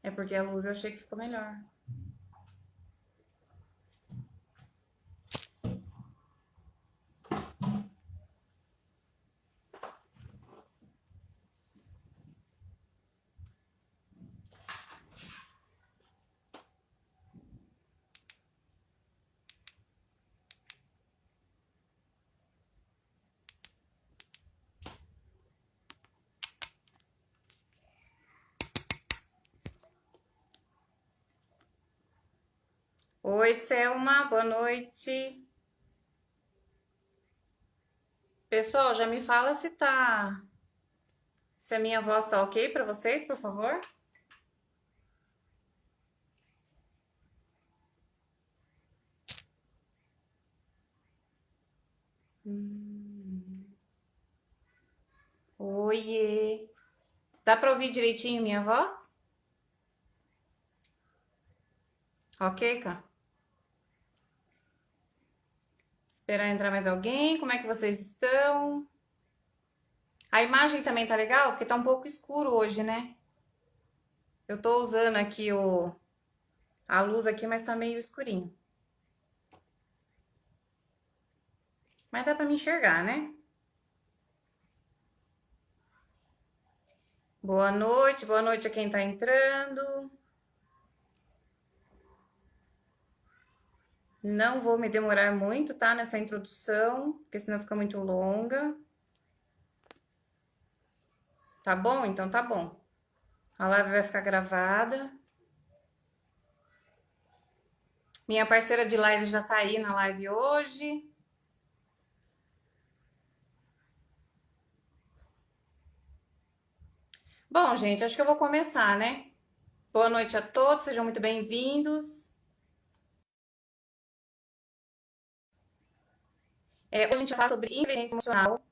É porque a luz eu achei que ficou melhor. Oi, Selma, boa noite. Pessoal, já me fala se a minha voz tá ok pra vocês, por favor? Oiê. Dá pra ouvir direitinho minha voz? Ok, cara? Esperar entrar mais alguém. Como é que vocês estão? A imagem também tá legal? Porque tá um pouco escuro hoje, né? Eu tô usando aqui a luz aqui, mas tá meio escurinho. Mas dá pra me enxergar, né? Boa noite a quem tá entrando. Não vou me demorar muito, tá? Nessa introdução, porque senão fica muito longa. Tá bom? Então tá bom. A live vai ficar gravada. Minha parceira de live já tá aí na live hoje. Bom, gente, acho que eu vou começar, né? Boa noite a todos, sejam muito bem-vindos. Hoje a gente vai falar sobre inteligência emocional,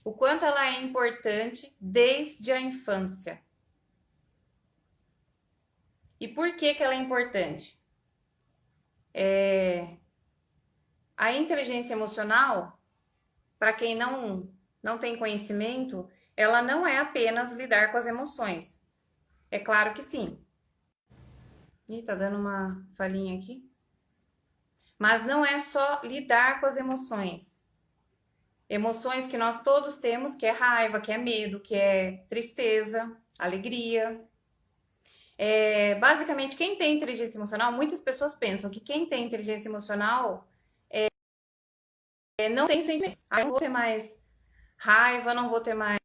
o quanto ela é importante desde a infância. E por que ela é importante? A inteligência emocional, para quem não tem conhecimento, ela não é apenas lidar com as emoções. É claro que sim. Ih, tá dando uma falhinha aqui. Mas não é só lidar com as emoções. Emoções que nós todos temos, que é raiva, que é medo, que é tristeza, alegria. Basicamente, quem tem inteligência emocional, muitas pessoas pensam que quem tem inteligência emocional não tem sentimentos. Eu não vou ter mais raiva, não vou ter mais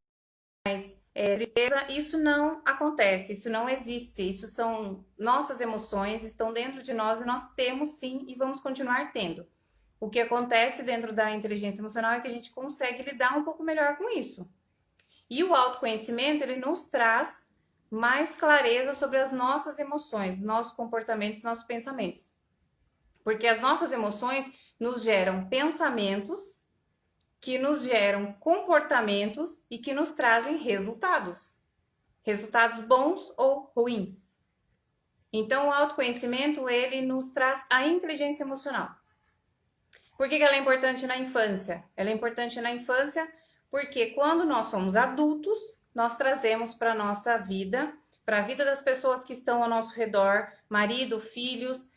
tristeza. Isso não acontece, isso não existe. Isso são nossas emoções, estão dentro de nós e nós temos sim e vamos continuar tendo. O que acontece dentro da inteligência emocional é que a gente consegue lidar um pouco melhor com isso. E o autoconhecimento, ele nos traz mais clareza sobre as nossas emoções, nossos comportamentos, nossos pensamentos. Porque as nossas emoções nos geram pensamentos, que nos geram comportamentos e que nos trazem resultados. Resultados bons ou ruins. Então, o autoconhecimento, ele nos traz a inteligência emocional. Por que ela é importante na infância? Ela é importante na infância porque quando nós somos adultos, nós trazemos para a nossa vida, para a vida das pessoas que estão ao nosso redor, marido, filhos,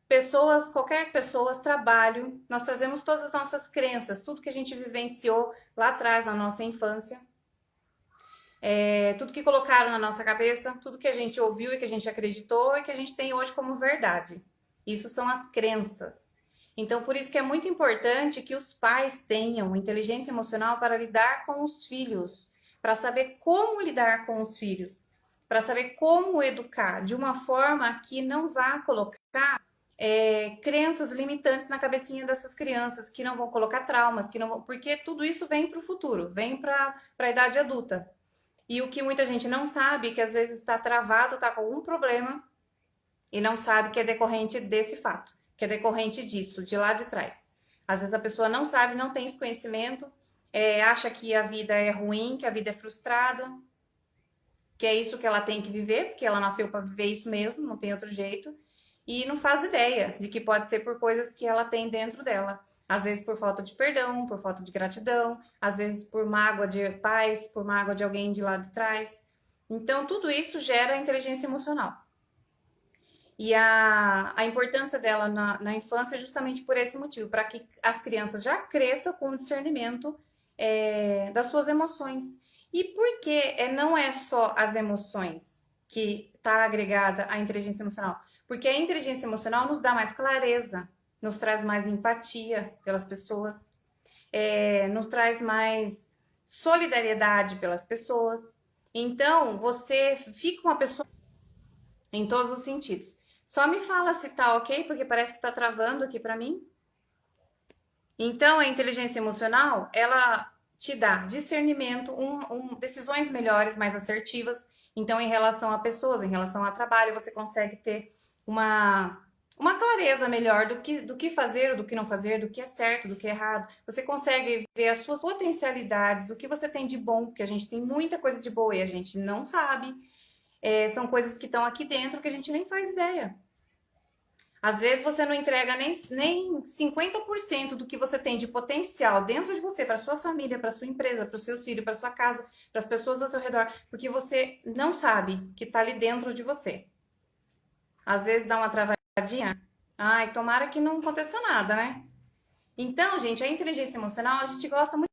pessoas, qualquer pessoa, trabalho, nós trazemos todas as nossas crenças, tudo que a gente vivenciou lá atrás na nossa infância, tudo que colocaram na nossa cabeça, tudo que a gente ouviu e que a gente acreditou e que a gente tem hoje como verdade. Isso são as crenças. Então, por isso que é muito importante que os pais tenham inteligência emocional para lidar com os filhos, para saber como lidar com os filhos, para saber como educar de uma forma que não vá colocar crenças limitantes na cabecinha dessas crianças, que não vão colocar traumas, que não vão, porque tudo isso vem para o futuro, vem para a idade adulta. E o que muita gente não sabe, que às vezes está travado, está com algum problema e não sabe que é decorrente desse fato, que é decorrente disso, de lá de trás. Às vezes a pessoa não sabe, não tem esse conhecimento, acha que a vida é ruim, que a vida é frustrada, que é isso que ela tem que viver, porque ela nasceu para viver isso mesmo, não tem outro jeito, e não faz ideia de que pode ser por coisas que ela tem dentro dela. Às vezes por falta de perdão, por falta de gratidão, às vezes por mágoa de pais, por mágoa de alguém de lá de trás. Então, tudo isso gera inteligência emocional. E a importância dela na infância é justamente por esse motivo, para que as crianças já cresçam com o discernimento das suas emoções. E por que não é só as emoções que está agregada à inteligência emocional? Porque a inteligência emocional nos dá mais clareza, nos traz mais empatia pelas pessoas, nos traz mais solidariedade pelas pessoas. Então, você fica uma pessoa em todos os sentidos. Só me fala se tá ok, porque parece que tá travando aqui para mim. Então, a inteligência emocional, ela te dá discernimento, decisões melhores, mais assertivas. Então, em relação a pessoas, em relação a trabalho, você consegue ter uma clareza melhor do que fazer, do que não fazer, do que é certo, do que é errado. Você consegue ver as suas potencialidades, o que você tem de bom, porque a gente tem muita coisa de boa e a gente não sabe. São coisas que estão aqui dentro que a gente nem faz ideia. Às vezes você não entrega nem 50% do que você tem de potencial dentro de você, para sua família, para sua empresa, para os seus filhos, para sua casa, para as pessoas ao seu redor, porque você não sabe que está ali dentro de você. Às vezes dá uma travadinha. Ai, tomara que não aconteça nada, né? Então, gente, a inteligência emocional, a gente gosta muito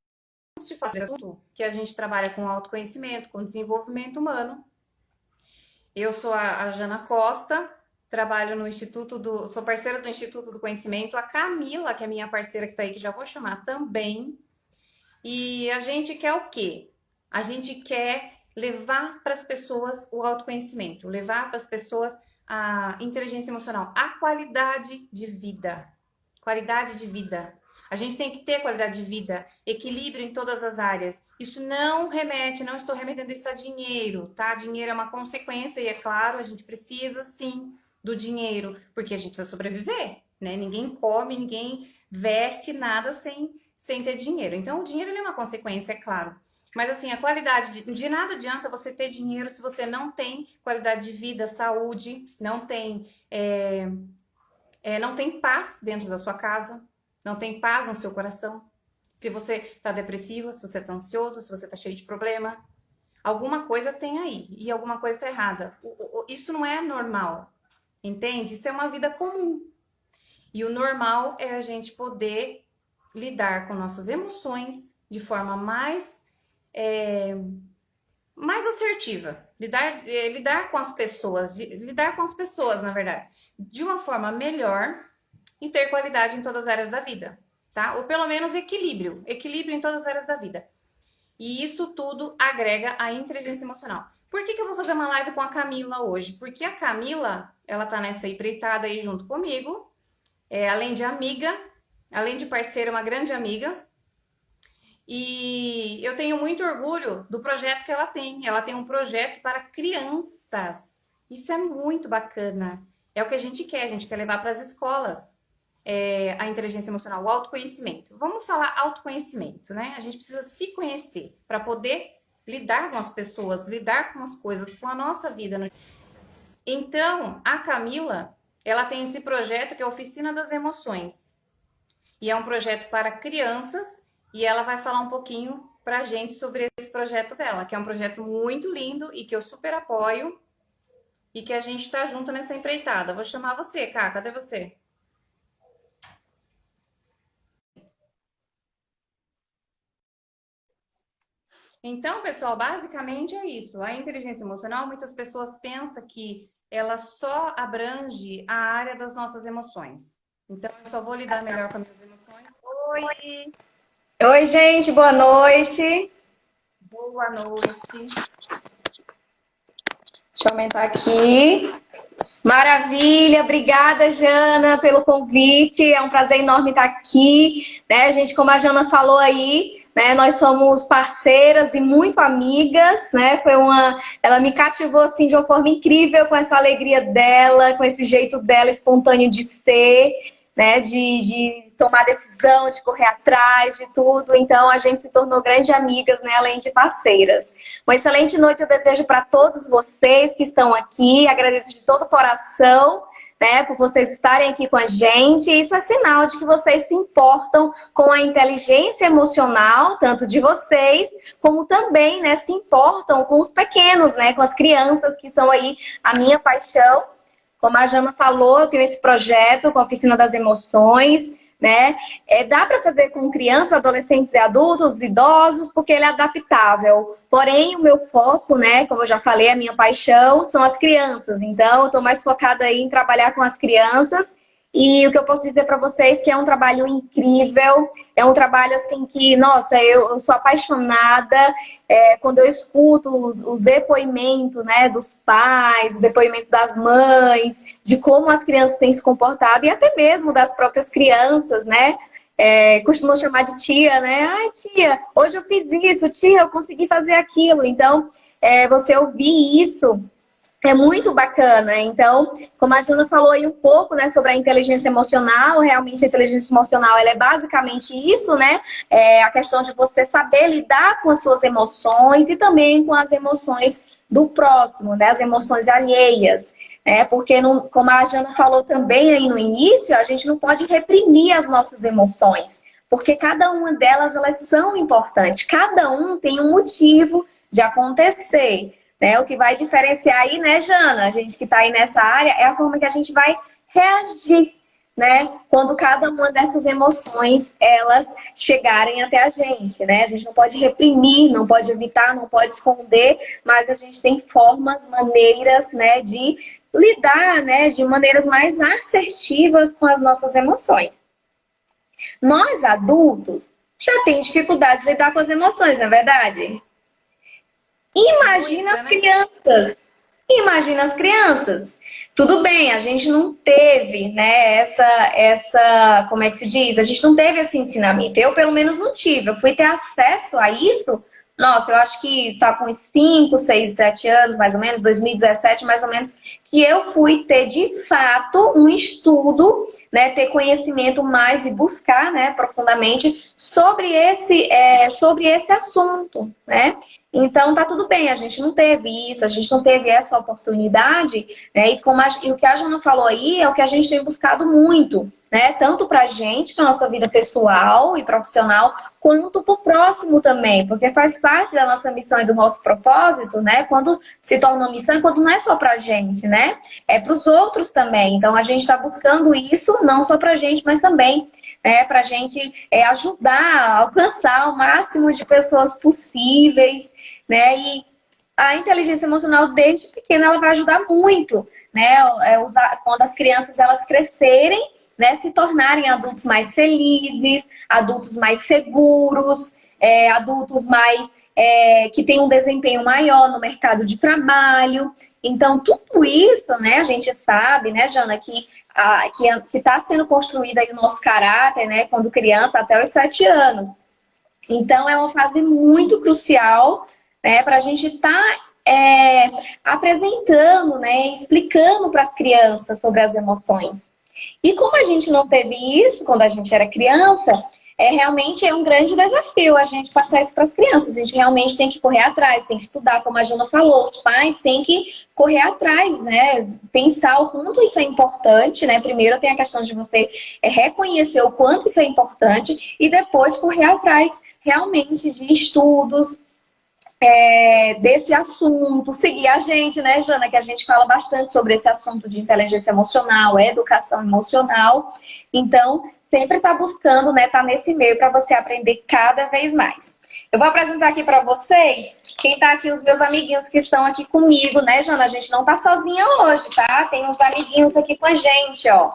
de falar sobre assunto, que a gente trabalha com autoconhecimento, com desenvolvimento humano. Eu sou a Jana Costa, trabalho no sou parceira do Instituto do Conhecimento. A Camila, que é minha parceira que está aí, que já vou chamar também. E a gente quer o quê? A gente quer levar para as pessoas o autoconhecimento, levar para as pessoas a inteligência emocional, a qualidade de vida. Qualidade de vida. A gente tem que ter qualidade de vida, equilíbrio em todas as áreas. Isso não estou remetendo isso a dinheiro, tá? Dinheiro é uma consequência e, é claro, a gente precisa, sim, do dinheiro, porque a gente precisa sobreviver, né? Ninguém come, ninguém veste nada sem ter dinheiro. Então, o dinheiro ele é uma consequência, é claro. Mas, assim, a qualidade de nada adianta você ter dinheiro se você não tem qualidade de vida, saúde, não tem paz dentro da sua casa, não tem paz no seu coração. Se você está depressivo, se você está ansioso, se você está cheio de problema, alguma coisa tem aí e alguma coisa está errada. Isso não é normal, entende? Isso é uma vida comum. E o normal é a gente poder lidar com nossas emoções de forma mais assertiva. Lidar com as pessoas, na verdade, de uma forma melhor e ter qualidade em todas as áreas da vida, tá? Ou pelo menos equilíbrio em todas as áreas da vida. E isso tudo agrega a inteligência emocional. Por que eu vou fazer uma live com a Camila hoje? Porque a Camila, ela tá nessa empreitada aí junto comigo, além de amiga, além de parceira, uma grande amiga. E eu tenho muito orgulho do projeto que ela tem. Ela tem um projeto para crianças. Isso é muito bacana. É o que a gente quer levar para as escolas. A inteligência emocional, o autoconhecimento. Vamos falar autoconhecimento, né? A gente precisa se conhecer para poder lidar com as pessoas, lidar com as coisas, com a nossa vida. Então, a Camila, ela tem esse projeto que é a Oficina das Emoções. E é um projeto para crianças e ela vai falar um pouquinho pra gente sobre esse projeto dela, que é um projeto muito lindo e que eu super apoio e que a gente tá junto nessa empreitada. Vou chamar você, Cá, cadê você? Então, pessoal, basicamente é isso. A inteligência emocional, muitas pessoas pensam que ela só abrange a área das nossas emoções. Então, eu só vou lidar melhor com as minhas emoções. Oi! Oi, gente, boa noite. Boa noite. Deixa eu aumentar aqui. Maravilha, obrigada, Jana, pelo convite. É um prazer enorme estar aqui, né, gente? Como a Jana falou aí, né, nós somos parceiras e muito amigas, né? Ela me cativou assim de uma forma incrível com essa alegria dela, com esse jeito dela espontâneo de ser, né? De tomar decisão, de correr atrás de tudo. Então a gente se tornou grandes amigas, né? Além de parceiras. Uma excelente noite eu desejo para todos vocês que estão aqui. Agradeço de todo o coração, né, por vocês estarem aqui com a gente. Isso é sinal de que vocês se importam com a inteligência emocional, tanto de vocês, como também, né, se importam com os pequenos, né, com as crianças, que são aí a minha paixão. Como a Jana falou, eu tenho esse projeto com a Oficina das Emoções, né? Dá para fazer com crianças, adolescentes e adultos, idosos, porque ele é adaptável. Porém, o meu foco, né, como eu já falei, a minha paixão são as crianças. Então, eu estou mais focada aí em trabalhar com as crianças. E o que eu posso dizer para vocês é que é um trabalho incrível, é um trabalho assim que, nossa, eu sou apaixonada. Quando eu escuto os depoimentos, né, dos pais, os depoimentos das mães, de como as crianças têm se comportado, e até mesmo das próprias crianças, né? Costumam chamar de tia, né? Ai, tia, hoje eu fiz isso, tia, eu consegui fazer aquilo. Então, você ouvir isso é muito bacana. Então, como a Jana falou aí um pouco, né, sobre a inteligência emocional, realmente a inteligência emocional ela é basicamente isso, né? A questão de você saber lidar com as suas emoções e também com as emoções do próximo, né? As emoções alheias. Porque, como a Jana falou também aí no início, a gente não pode reprimir as nossas emoções, porque cada uma delas, elas são importantes. Cada um tem um motivo de acontecer. O que vai diferenciar aí, né, Jana? A gente que está aí nessa área é a forma que a gente vai reagir, né? Quando cada uma dessas emoções, elas chegarem até a gente, né? A gente não pode reprimir, não pode evitar, não pode esconder, mas a gente tem formas, maneiras, né, de lidar, né, de maneiras mais assertivas com as nossas emoções. Nós, adultos, já temos dificuldade de lidar com as emoções, não é verdade? Imagina as crianças. Imagina as crianças. Tudo bem, a gente não teve, né, como é que se diz? A gente não teve esse ensinamento. Eu, pelo menos, não tive. Eu fui ter acesso a isso, nossa, eu acho que tá com uns 5, 6, 7 anos, mais ou menos, 2017, mais ou menos, que eu fui ter, de fato, um estudo, né, ter conhecimento mais e buscar, né, profundamente sobre esse assunto, né? Então, tá tudo bem, a gente não teve isso, a gente não teve essa oportunidade, né? E o que a Jana falou aí é o que a gente tem buscado muito, né? Tanto pra gente, pra nossa vida pessoal e profissional, quanto pro próximo também, porque faz parte da nossa missão e do nosso propósito, né? Quando se torna uma missão, quando não é só pra gente, né? É pros outros também. Então, a gente tá buscando isso, não só pra gente, mas também para a gente ajudar a alcançar o máximo de pessoas possíveis, né? E a inteligência emocional, desde pequena, ela vai ajudar muito, né? Quando as crianças elas crescerem, né? Se tornarem adultos mais felizes, adultos mais seguros, adultos mais que têm um desempenho maior no mercado de trabalho. Então, tudo isso, né? A gente sabe, né, Jana, que está sendo construído aí o nosso caráter, né, quando criança, até os 7 anos. Então, é uma fase muito crucial, né, para a gente estar apresentando, né, explicando para as crianças sobre as emoções. E como a gente não teve isso quando a gente era criança, realmente é um grande desafio a gente passar isso para as crianças. A gente realmente tem que correr atrás, tem que estudar, como a Jana falou, os pais têm que correr atrás, né? Pensar o quanto isso é importante, né? Primeiro tem a questão de você reconhecer o quanto isso é importante e depois correr atrás realmente de estudos desse assunto, seguir a gente, né, Jana, que a gente fala bastante sobre esse assunto de inteligência emocional, educação emocional. Então, sempre tá buscando, né, tá nesse meio para você aprender cada vez mais. Eu vou apresentar aqui para vocês quem tá aqui, os meus amiguinhos que estão aqui comigo, né, Jana? A gente não tá sozinha hoje, tá? Tem uns amiguinhos aqui com a gente, ó.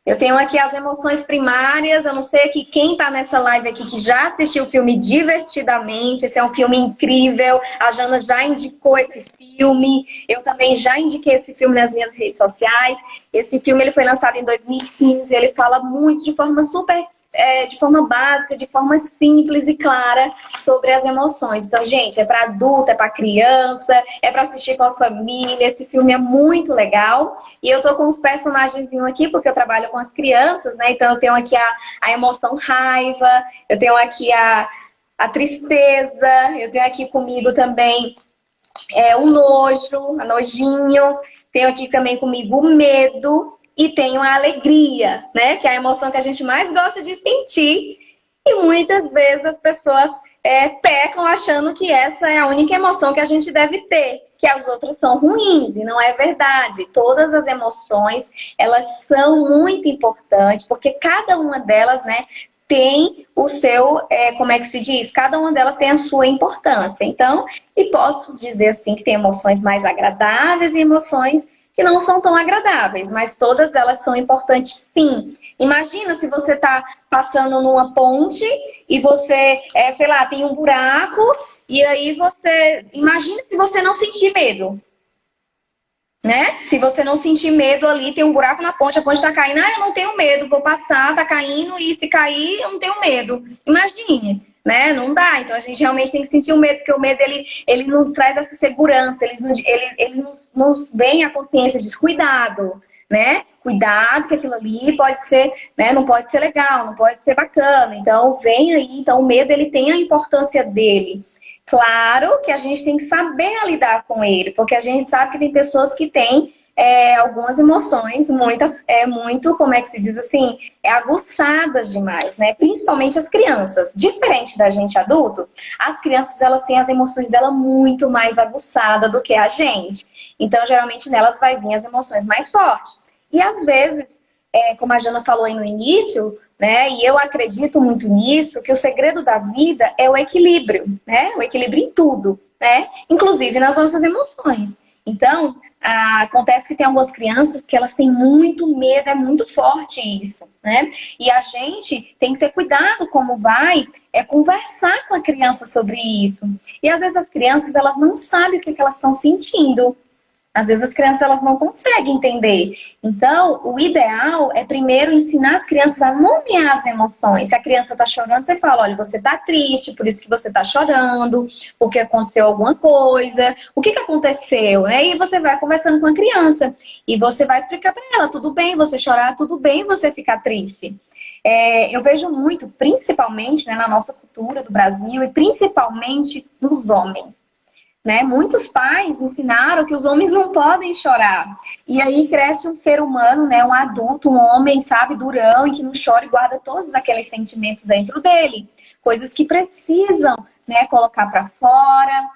Eu tenho aqui as emoções primárias. Eu não sei aqui quem tá nessa live aqui que já assistiu o filme Divertidamente. Esse é um filme incrível. A Jana já indicou esse filme. Eu também já indiquei esse filme nas minhas redes sociais. Esse filme ele foi lançado em 2015. Ele fala muito de forma de forma básica, de forma simples e clara sobre as emoções. Então, gente, é para adulto, é para criança, é para assistir com a família. Esse filme é muito legal. E eu tô com os personagenzinhos aqui, porque eu trabalho com as crianças, né? Então, eu tenho aqui a emoção raiva, eu tenho aqui a tristeza, eu tenho aqui comigo também o nojo, a nojinho. tenho aqui também comigo o medo e tenho a alegria, né? Que é a emoção que a gente mais gosta de sentir. E muitas vezes as pessoas pecam achando que essa é a única emoção que a gente deve ter, que as outras são ruins, e não é verdade. Todas as emoções, elas são muito importantes, porque cada uma delas, né, tem o seu, como é que se diz? Cada uma delas tem a sua importância. Então, e posso dizer assim que tem emoções mais agradáveis e emoções que não são tão agradáveis, mas todas elas são importantes sim. Imagina se você está passando numa ponte e você, sei lá, tem um buraco e aí você... Imagina se você não sentir medo, né? Se você não sentir medo ali, tem um buraco na ponte, a ponte está caindo, eu não tenho medo, vou passar, tá caindo e se cair, eu não tenho medo. Imagine, né? Não dá. Então a gente realmente tem que sentir o medo, porque o medo ele nos traz essa segurança, ele nos vem a consciência de cuidado, né? Cuidado, que aquilo ali pode ser, né? Não pode ser legal, não pode ser bacana. Então vem aí, então o medo ele tem a importância dele. Claro que a gente tem que saber lidar com ele, porque a gente sabe que tem pessoas que têm algumas emoções, muito, como é que se diz assim, aguçadas demais, né? Principalmente as crianças. Diferente da gente adulto, as crianças elas têm as emoções dela muito mais aguçadas do que a gente. Então, geralmente, nelas vai vir as emoções mais fortes. E às vezes, como a Jana falou aí no início, né? E eu acredito muito nisso, que o segredo da vida é o equilíbrio, né? O equilíbrio em tudo, né? Inclusive nas nossas emoções. Então, acontece que tem algumas crianças que elas têm muito medo, é muito forte isso, né? E a gente tem que ter cuidado como vai conversar com a criança sobre isso. E às vezes as crianças, elas não sabem o que elas estão sentindo. Às vezes as crianças elas não conseguem entender. Então, o ideal é primeiro ensinar as crianças a nomear as emoções. Se a criança está chorando, você fala, olha, você está triste, por isso que você está chorando, porque aconteceu alguma coisa, o que aconteceu, né? E você vai conversando com a criança e você vai explicar para ela, tudo bem você chorar, tudo bem você ficar triste. Eu vejo muito, principalmente, né, na nossa cultura do Brasil e principalmente nos homens. Né? Muitos pais ensinaram que os homens não podem chorar. E aí cresce um ser humano, né? Um adulto, um homem, sabe, durão, e que não chora e guarda todos aqueles sentimentos dentro dele. Coisas que precisam, né, colocar para fora.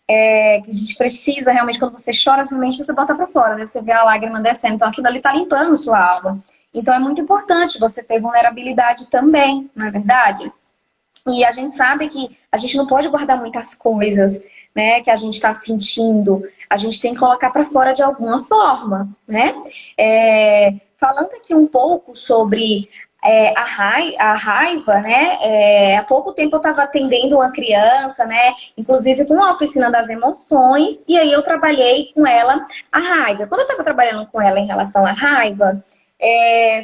Que a gente precisa realmente, quando você chora, simplesmente você bota para fora, né? Você vê a lágrima descendo. Então aquilo ali tá limpando sua alma. Então é muito importante você ter vulnerabilidade também, não é verdade? E a gente sabe que a gente não pode guardar muitas coisas, né, que a gente está sentindo. A gente tem que colocar para fora de alguma forma, né? Falando aqui um pouco sobre a raiva, né? Há pouco tempo eu estava atendendo uma criança, né? Inclusive com a oficina das emoções, e aí eu trabalhei com ela a raiva. Quando eu estava trabalhando com ela em relação à raiva,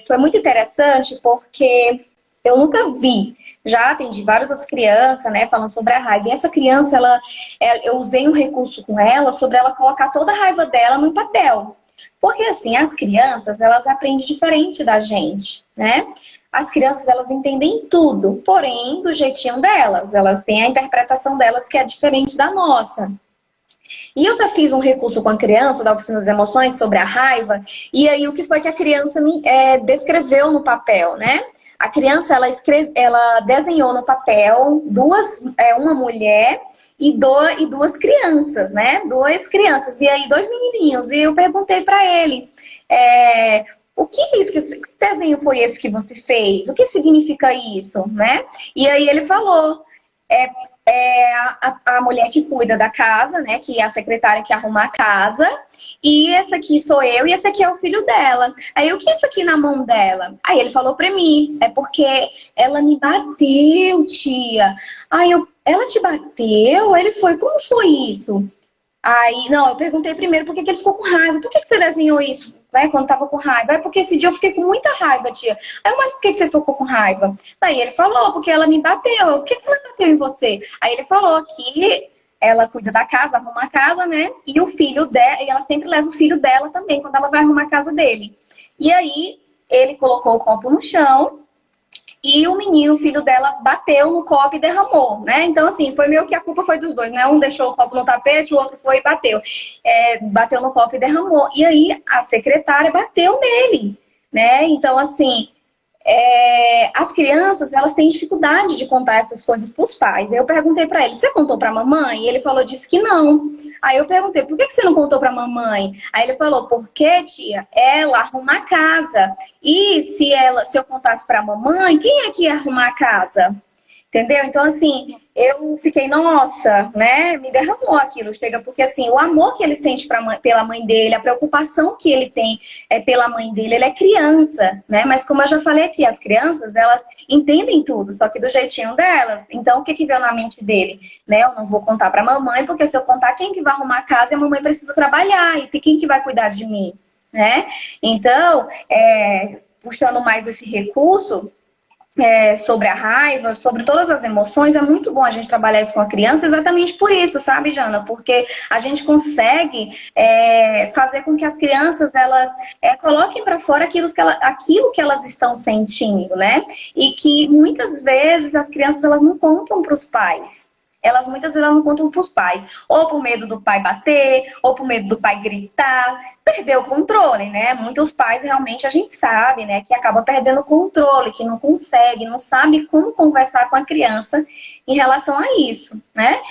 foi muito interessante porque eu nunca vi. Já atendi várias outras crianças, né, falando sobre a raiva. E essa criança, eu usei um recurso com ela sobre ela colocar toda a raiva dela no papel. Porque, assim, as crianças, elas aprendem diferente da gente, né? As crianças, elas entendem tudo, porém, do jeitinho delas. Elas têm a interpretação delas que é diferente da nossa. E eu já fiz um recurso com a criança da Oficina das Emoções sobre a raiva. E aí, o que foi que a criança me descreveu no papel, né? A criança, ela desenhou no papel uma mulher e duas crianças, né? Duas crianças. E aí, dois menininhos. E eu perguntei para ele, o que é isso? Que desenho foi esse que você fez? O que significa isso, né? E aí ele falou, a mulher que cuida da casa, né? Que é a secretária que arruma a casa. E essa aqui sou eu e esse aqui é o filho dela. Aí, o que é isso aqui na mão dela? Aí ele falou pra mim, é porque ela me bateu, tia. Aí ela te bateu? Ele foi, como foi isso? Aí, não, eu perguntei primeiro por que ele ficou com raiva. Por que você desenhou isso, né, quando tava com raiva? Porque esse dia eu fiquei com muita raiva, tia. Aí, mas por que você ficou com raiva? Aí ele falou, porque ela me bateu. Por que ela bateu em você? Aí ele falou que ela cuida da casa, arruma a casa, né? E o filho dela, e ela sempre leva o filho dela também, quando ela vai arrumar a casa dele. E aí, ele colocou o copo no chão e o menino, o filho dela, bateu no copo e derramou, né? Então, assim, foi meio que a culpa foi dos dois, né? Um deixou o copo no tapete, o outro foi e bateu. Bateu no copo e derramou. E aí a secretária bateu nele, né? Então, assim, as crianças, elas têm dificuldade de contar essas coisas para os pais. Eu perguntei para ele, você contou para a mamãe? E ele falou, disse que não. Aí eu perguntei, por que você não contou para a mamãe? Aí ele falou, porque, tia, ela arruma a casa. E se eu contasse para a mamãe, quem é que ia arrumar a casa? Entendeu? Então, assim, eu fiquei, nossa, né? Me derramou aquilo. Chega, porque, assim, o amor que ele sente pela mãe dele, a preocupação que ele tem pela mãe dele, ele é criança, né? Mas, como eu já falei aqui, as crianças, elas entendem tudo, só que do jeitinho delas. Então, o que que veio na mente dele? Né? Eu não vou contar pra mamãe, porque se eu contar, quem que vai arrumar a casa e a mamãe precisa trabalhar? E quem que vai cuidar de mim? Né? Então, puxando mais esse recurso sobre a raiva, sobre todas as emoções, é muito bom a gente trabalhar isso com a criança exatamente por isso, sabe, Jana? Porque a gente consegue fazer com que as crianças, elas coloquem para fora aquilo que elas estão sentindo, né? E que muitas vezes as crianças, elas não contam para os pais. Muitas vezes elas não contam para os pais, ou por medo do pai bater, ou por medo do pai gritar, perder o controle, né? Muitos pais realmente a gente sabe, né, que acaba perdendo o controle, que não consegue, não sabe como conversar com a criança em relação a isso, né?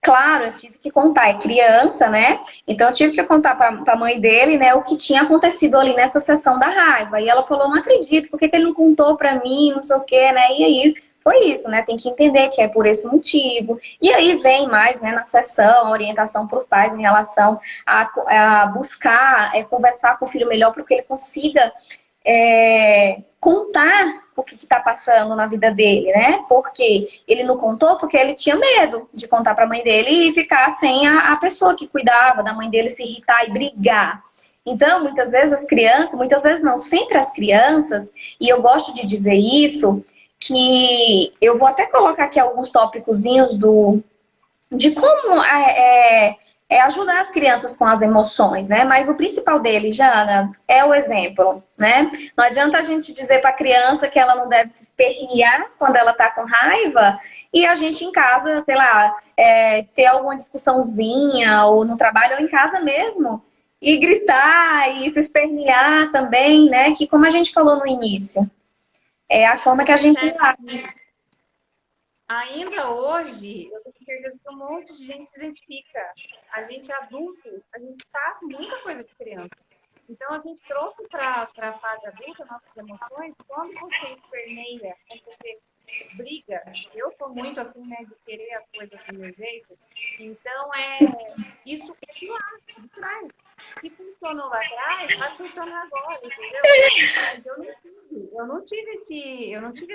Claro, eu tive que contar, é criança, né? Então eu tive que contar para a mãe dele, né, o que tinha acontecido ali nessa sessão da raiva. E ela falou, não acredito, por que ele não contou para mim, não sei o quê, né? E aí foi isso, né? Tem que entender que é por esse motivo. E aí vem mais, né, na sessão, a orientação para os pais em relação a buscar, conversar com o filho melhor para que ele consiga contar o que está passando na vida dele, né? Porque ele não contou porque ele tinha medo de contar para a mãe dele e ficar sem a pessoa que cuidava da mãe dele, se irritar e brigar. Então, muitas vezes as crianças, muitas vezes não, sempre as crianças, e eu gosto de dizer isso, que eu vou até colocar aqui alguns tópicozinhos de como ajudar as crianças com as emoções, né? Mas o principal dele, Jana, é o exemplo, né? Não adianta a gente dizer para a criança que ela não deve espernear quando ela tá com raiva e a gente em casa, sei lá, ter alguma discussãozinha ou no trabalho ou em casa mesmo e gritar e se espernear também, né? Que como a gente falou no início, é a forma Você que a gente percebe age. que ainda hoje, eu tenho certeza que um monte de gente se identifica. A gente adulto, a gente faz muita coisa de criança. Então, a gente trouxe para a fase adulta nossas emoções. Quando você esperneia, quando você briga, eu sou muito assim, né, de querer as coisas do meu jeito. Então, isso é de lá, de trás. Se funcionou lá atrás, vai funcionar agora, entendeu? Mas eu não tive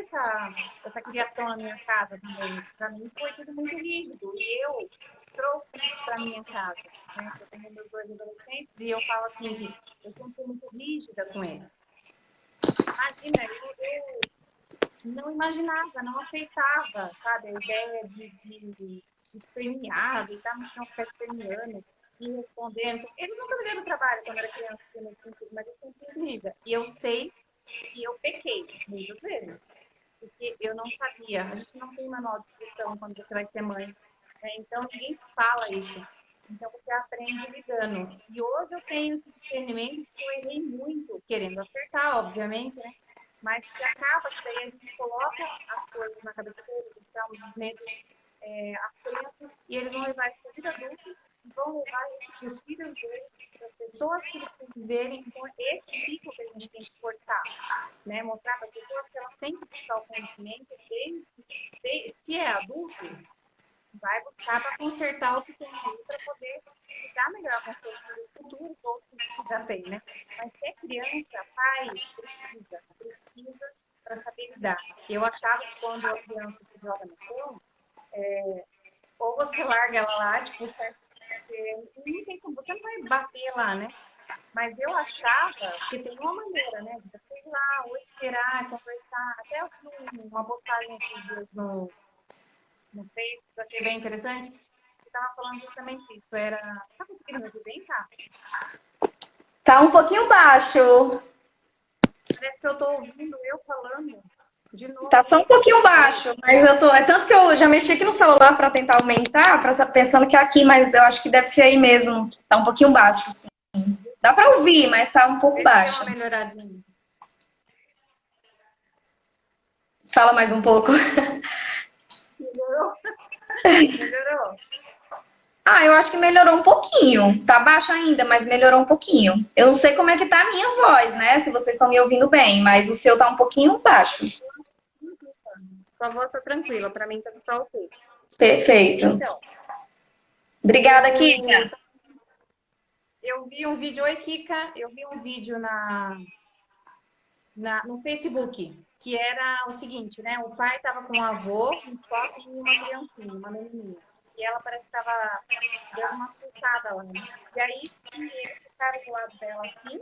essa criação na minha casa também. Para mim foi tudo muito rígido. E eu trouxe isso para minha casa. Né? Eu tenho meus dois adolescentes e eu falo assim que eu sempre fui muito rígida com eles. Imagina, eu não imaginava, não aceitava, sabe, a ideia de espernear, deitar no chão, ficar esperneando e respondendo. Eles nunca me deram trabalho quando era criança, mas eu sempre fui rígida. E eu sei que eu pequei muitas vezes, porque eu não sabia. A gente não tem manual de instrução quando você vai ser mãe, né? Então ninguém fala isso. Então você aprende lidando. E hoje eu tenho esse discernimento que eu errei muito, querendo acertar, obviamente, né? Mas que acaba que daí a gente coloca as coisas na cabeça deles, então, os medos, as crianças, e eles vão levar isso para a vida adulta, e vão levar isso para os filhos deles, para as pessoas que eles conviverem. Então, é esse ciclo que a gente tem que cortar, né? Mostrar para as pessoas que elas têm que buscar o conhecimento, se é adulto, vai buscar para consertar o que tem aí para poder lidar melhor com as coisas do futuro, outros que já tem, né? Mas se é criança, pai, precisa para saber lidar. Eu achava que quando a criança se joga no chão, ou você larga ela lá, tipo, não tem como, você não vai bater lá, né? Mas eu achava que tem uma maneira, né? De você ir lá, ou esperar, conversar. Até eu vi uma postagem esses dias no Facebook, achei bem interessante. Que estava falando justamente isso. Era. Tá conseguindo me ouvir bem, tá? Tá um pouquinho baixo. Parece que eu tô ouvindo eu falando De novo. Tá só um pouquinho baixo, mas eu tô. É tanto que eu já mexi aqui no celular para tentar aumentar, pensando que é aqui, mas eu acho que deve ser aí mesmo. Tá um pouquinho baixo, sim. Dá para ouvir, mas tá um pouco Deixa eu dar baixo. uma melhoradinha. Fala mais um pouco. Melhorou? Melhorou? Ah, eu acho que melhorou um pouquinho. Tá baixo ainda, mas melhorou um pouquinho. Eu não sei como é que tá a minha voz, né? Se vocês estão me ouvindo bem, mas o seu tá um pouquinho baixo. Sua voz tá tranquila, pra mim tá ok. Perfeito. Então, Obrigada, eu, Kika. eu vi um vídeo, oi Kika, eu vi um vídeo no Facebook, que era o seguinte, né? O pai estava com o avô no shopping e uma criancinha, uma menininha. E ela parece que estava dando uma surtada lá, né? E aí eles ficaram do lado dela assim,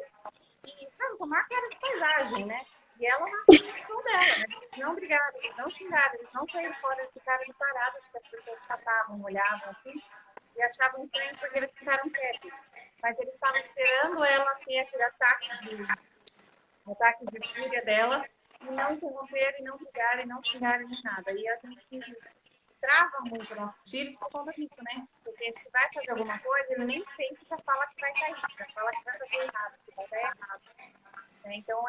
e, sabe, com uma cara de paisagem, né? E ela na função dela, né? Eles não brigaram, eles não xingaram, eles não saíram fora, eles ficaram ali parados, porque as pessoas passavam, olhavam assim, e achavam estranho porque eles ficaram quietos. Mas eles estavam esperando ela ter aquele ataque de fúria dela, e não interromper, e não brigar, e não xingar, nem nada. E a gente trava muito nossos filhos por conta disso, né? Porque se vai fazer alguma coisa, ele nem sente que já fala que vai cair, já fala que vai fazer errado, que vai dar errado. Então,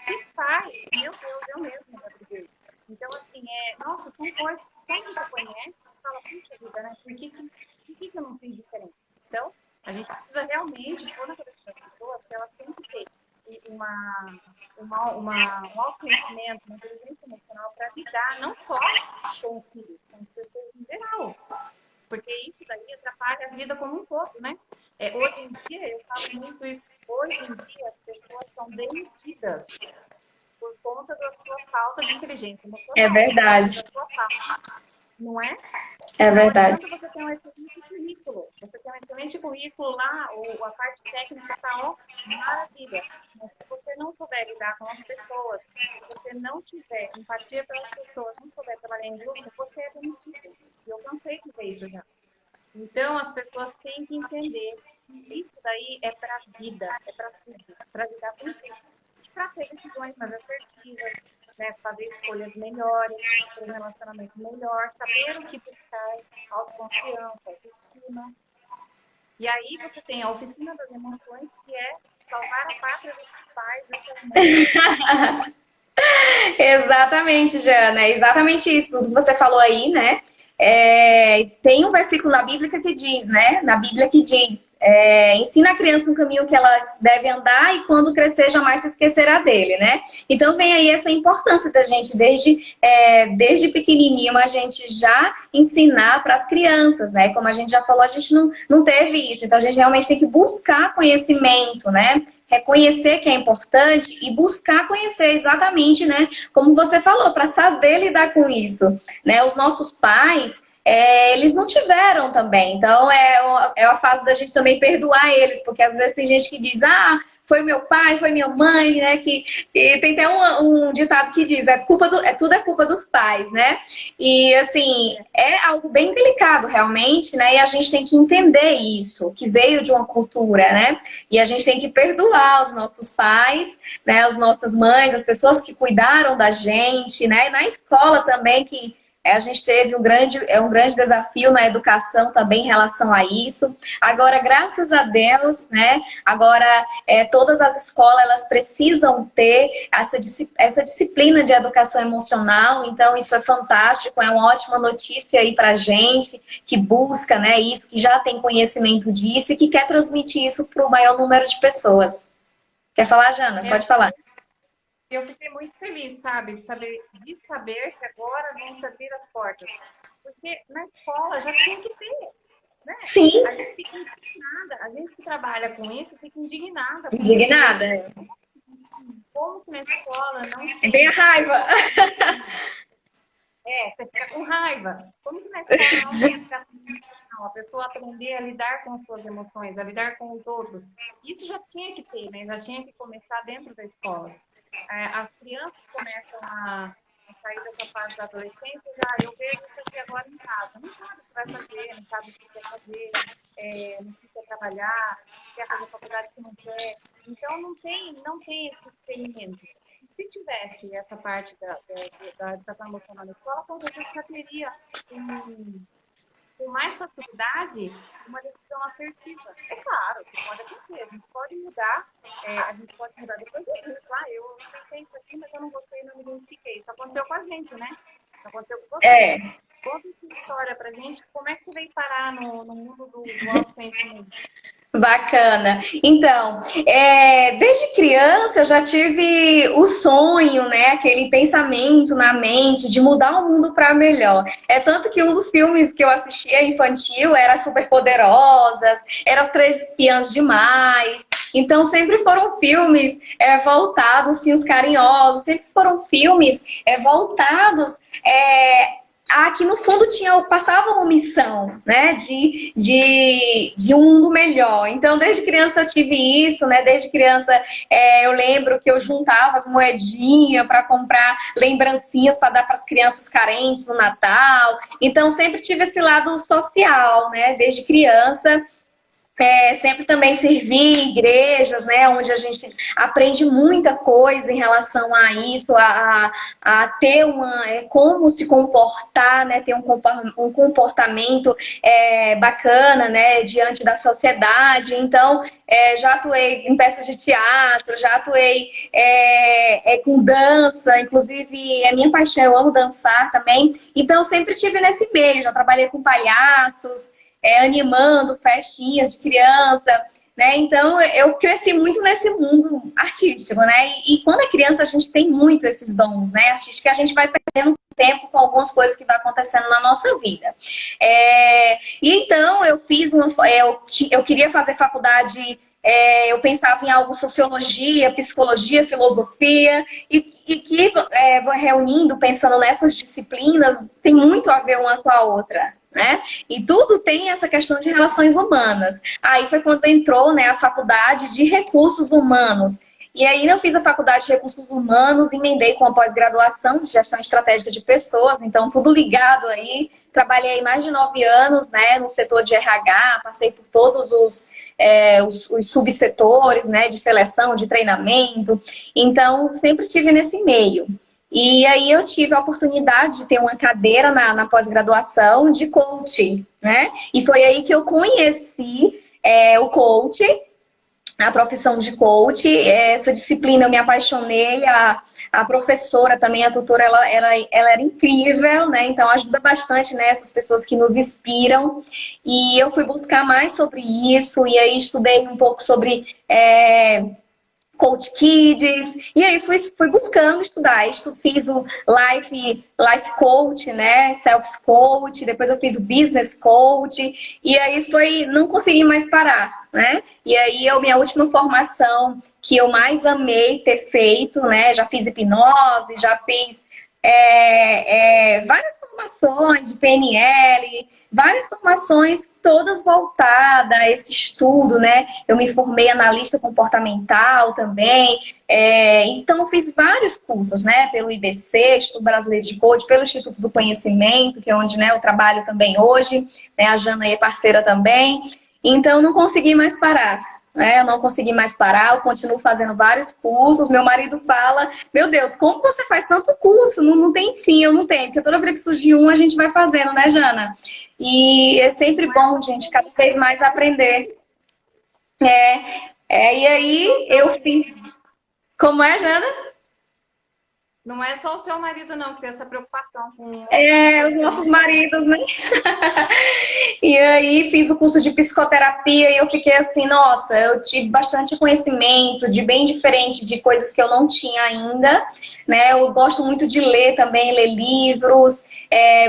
se faz, meu Deus, eu mesmo já briguei. Então, assim, nossa, são coisas que quando você conhece, você fala, puxa vida, né? Por que eu não fiz diferente? Então, a gente precisa realmente pôr na cabeça das pessoas que elas têm que ter um autoconhecimento, uma inteligência emocional para lidar não só com os filhos, com as pessoas em geral. Porque isso daí atrapalha a vida como um todo, né? Hoje em dia, eu falo muito isso, hoje em dia as pessoas são demitidas por conta da sua falta de inteligência É emocional, verdade. da sua falta, não é? É Não verdade. adianta você ter um excelente currículo. Você tem um excelente currículo lá, ou a parte técnica está, ó, maravilha. Mas se você não souber lidar com as pessoas, se você não tiver empatia pelas pessoas, não souber trabalhar em grupo, você é demitido. E eu cansei de ver isso já. Então, as pessoas têm que entender que isso daí é para a vida, é para tudo, para lidar com tudo. E para ter decisões mais assertivas, né, fazer escolhas melhores, ter um relacionamento melhor, saber o que buscar, autoconfiança, autoestima. E aí você tem a oficina das emoções, que é salvar a pátria dos pais, dessas mães. Exatamente, Jana. É exatamente isso tudo que você falou aí, né? Tem um versículo na Bíblia que diz, né? Na Bíblia que diz, ensina a criança no caminho que ela deve andar e quando crescer jamais se esquecerá dele, né? Então vem aí essa importância da gente, desde pequenininho, a gente já ensinar para as crianças, né? Como a gente já falou, a gente não teve isso, então a gente realmente tem que buscar conhecimento, né? Reconhecer que é importante e buscar conhecer exatamente, né? Como você falou, para saber lidar com isso, né? Os nossos pais, eles não tiveram também, então é a fase da gente também perdoar eles, porque às vezes tem gente que diz, foi meu pai, foi minha mãe, né? Que tem até um ditado que diz, tudo é culpa dos pais, né? E assim, é algo bem delicado realmente, né? E a gente tem que entender isso, que veio de uma cultura, né? E a gente tem que perdoar os nossos pais, né? As nossas mães, as pessoas que cuidaram da gente, né? E na escola também, que a gente teve um grande desafio na educação também em relação a isso. Agora, graças a Deus, né? Agora, todas as escolas elas precisam ter essa disciplina de educação emocional. Então, isso é fantástico, é uma ótima notícia aí para gente que busca, né? Isso, que já tem conhecimento disso e que quer transmitir isso para o maior número de pessoas. Quer falar, Jana? Pode falar. Eu fiquei muito feliz, sabe, de saber que agora vão se abrir as portas. Porque na escola já tinha que ter, né? Sim. A gente fica indignada, a gente que trabalha com isso fica indignada. Indignada. Como que na escola não Tem tem? a raiva. Você fica com raiva. Como que na escola não tem educação emocional? A pessoa aprender a lidar com as suas emoções, a lidar com os outros. Isso já tinha que ter, né? Já tinha que começar dentro da escola. As crianças começam a sair dessa fase da adolescência, eu vejo isso aqui agora em casa. Não sabe o que vai fazer, não sabe o que quer fazer, não quer trabalhar, quer fazer faculdade que não quer. Então, não tem esse experimento. se tivesse essa parte da educação emocional na escola, com certeza já teria com mais facilidade uma decisão assertiva. É claro, que pode acontecer, a gente pode mudar, depois do curso. Eu pensei isso aqui, mas eu não gostei, não me identifiquei. Isso aconteceu com a gente, né? Isso aconteceu com você. Conta essa história pra gente, como é que você veio parar no mundo do autoconhecimento? Bacana. Então, desde criança eu já tive o sonho, né, aquele pensamento na mente de mudar o mundo para melhor. É tanto que um dos filmes que eu assistia infantil era Superpoderosas, era As Três Espiãs Demais. Então, sempre foram filmes voltados, sim, os carinhosos, sempre foram filmes voltados que no fundo passava uma missão, né, de um mundo melhor. Então, desde criança eu tive isso, né, desde criança eu lembro que eu juntava as moedinhas para comprar lembrancinhas para dar para as crianças carentes no Natal. Então, sempre tive esse lado social, né, desde criança. Sempre também servi em igrejas, né, onde a gente aprende muita coisa em relação a isso, a ter como se comportar, né, ter um comportamento bacana, né, diante da sociedade. Então, já atuei em peças de teatro, já atuei com dança, inclusive é minha paixão, eu amo dançar também. Então, sempre tive nesse meio, já trabalhei com palhaços, animando festinhas de criança, né? Então, eu cresci muito nesse mundo artístico, né? E quando é criança, a gente tem muito esses dons, né? Artísticos, que a gente vai perdendo tempo com algumas coisas que vai acontecendo na nossa vida. E então, eu fiz eu queria fazer faculdade. Eu pensava em algo sociologia, psicologia, filosofia, e que reunindo, pensando nessas disciplinas, tem muito a ver uma com a outra, né? E tudo tem essa questão de relações humanas. Aí foi quando entrou, né, a faculdade de recursos humanos. E aí eu fiz a faculdade de recursos humanos, emendei com a pós-graduação de gestão estratégica de pessoas, então tudo ligado aí. Trabalhei mais de 9 anos, né, no setor de RH, passei por todos os subsetores, né, de seleção, de treinamento. Então, sempre estive nesse meio. E aí eu tive a oportunidade de ter uma cadeira na pós-graduação de coaching, né? E foi aí que eu conheci o coaching, a profissão de coach. Essa disciplina eu me apaixonei, a professora também, a tutora, ela era incrível, né? Então ajuda bastante, né, essas pessoas que nos inspiram. E eu fui buscar mais sobre isso, e aí estudei um pouco sobre Coach Kids, e aí fui buscando estudar. Fiz o Life Coach, né? Self Coach, depois eu fiz o Business Coach, e aí não consegui mais parar, né? E aí minha última formação que eu mais amei ter feito, né? Já fiz hipnose, já fiz várias formações de PNL, várias formações, todas voltadas a esse estudo, né? Eu me formei analista comportamental também, então eu fiz vários cursos, né? Pelo IBC, Instituto Brasileiro de Coaching, pelo Instituto do Conhecimento, que é onde, né, eu trabalho também hoje, né? A Jana é parceira também, então não consegui mais parar. Eu não consegui mais parar, eu continuo fazendo vários cursos. Meu marido fala, meu Deus, como você faz tanto curso? Não tem fim, eu não tenho, porque toda vez que surge um, a gente vai fazendo, né, Jana? E é sempre bom, gente, cada vez mais aprender. E aí eu fiz... Como é, Jana? Não é só o seu marido, não, que tem essa preocupação com... Os nossos maridos, né? E aí fiz o curso de psicoterapia e eu fiquei assim, nossa, eu tive bastante conhecimento de bem diferente de coisas que eu não tinha ainda, né? Eu gosto muito de ler também, ler livros,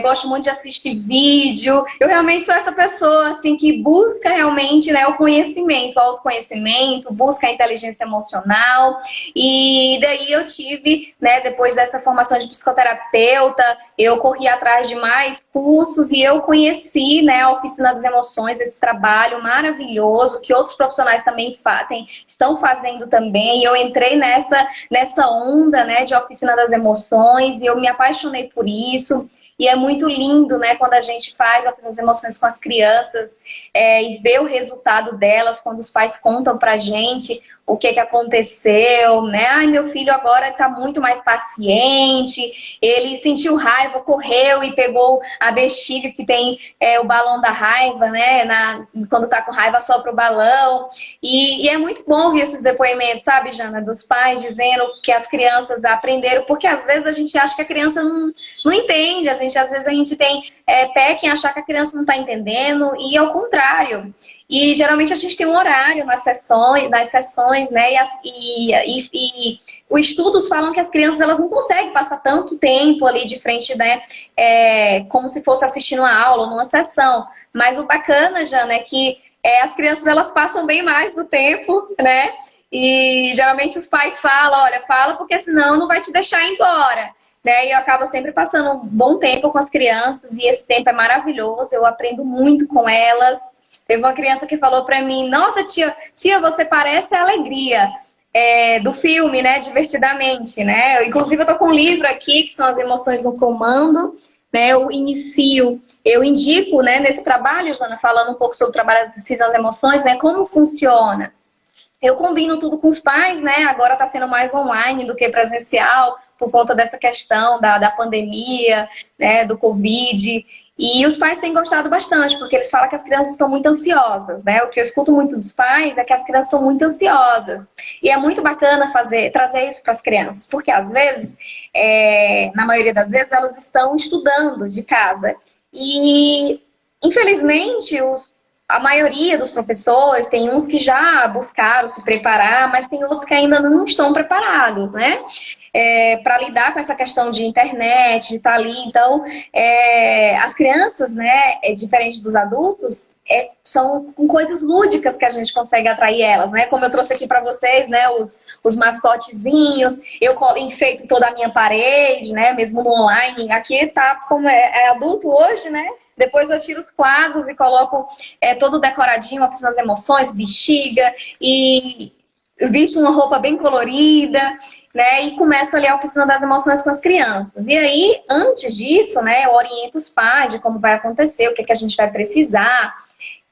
gosto muito de assistir vídeo. Eu realmente sou essa pessoa, assim, que busca realmente, né, o conhecimento, o autoconhecimento, busca a inteligência emocional. E daí eu tive, né, depois dessa formação de psicoterapeuta, eu corri atrás de mais cursos e eu conheci, né, a Oficina das Emoções, esse trabalho maravilhoso que outros profissionais também estão fazendo também. E eu entrei nessa onda, né, de Oficina das Emoções e eu me apaixonei por isso. E é muito lindo, né, quando a gente faz as emoções com as crianças e vê o resultado delas, quando os pais contam pra gente o que que aconteceu, né? Ai, meu filho agora está muito mais paciente, ele sentiu raiva, correu e pegou a bexiga que tem o balão da raiva, né? Quando tá com raiva, sopra o balão. E é muito bom ouvir esses depoimentos, sabe, Jana? Dos pais dizendo que as crianças aprenderam, porque às vezes a gente acha que a criança não entende, às vezes a gente tem pé em achar que a criança não está entendendo, e ao contrário. E geralmente a gente tem um horário nas sessões, né? E os estudos falam que as crianças elas não conseguem passar tanto tempo ali de frente, né? Como se fosse assistindo uma aula ou numa sessão. Mas o bacana, Jana, é que as crianças elas passam bem mais do tempo, né? E geralmente os pais falam, olha, fala porque senão não vai te deixar ir embora. Né? E eu acabo sempre passando um bom tempo com as crianças e esse tempo é maravilhoso, eu aprendo muito com elas. Teve uma criança que falou pra mim, nossa tia, você parece a Alegria do filme, né, Divertidamente, né? Inclusive eu tô com um livro aqui, que são as emoções no comando, né? Eu indico, né, nesse trabalho, Jana, falando um pouco sobre o trabalho das emoções, né, como funciona. Eu combino tudo com os pais, né? Agora está sendo mais online do que presencial, por conta dessa questão da pandemia, né? Do Covid. E os pais têm gostado bastante, porque eles falam que as crianças estão muito ansiosas, né? O que eu escuto muito dos pais é que as crianças estão muito ansiosas. E é muito bacana trazer isso para as crianças, porque às vezes, na maioria das vezes, elas estão estudando de casa. E, infelizmente, a maioria dos professores, tem uns que já buscaram se preparar, mas tem outros que ainda não estão preparados, né? Para lidar com essa questão de internet, de estar ali. Então, as crianças, né, diferente dos adultos, são com coisas lúdicas que a gente consegue atrair elas, né? Como eu trouxe aqui para vocês, né, os mascotezinhos, eu enfeito toda a minha parede, né, mesmo no online. Aqui tá como é adulto hoje, né? Depois eu tiro os quadros e coloco todo decoradinho, oficina das emoções, bexiga, e visto uma roupa bem colorida, né? E começo ali a oficina das emoções com as crianças. E aí, antes disso, né, eu oriento os pais de como vai acontecer, o que, que a gente vai precisar.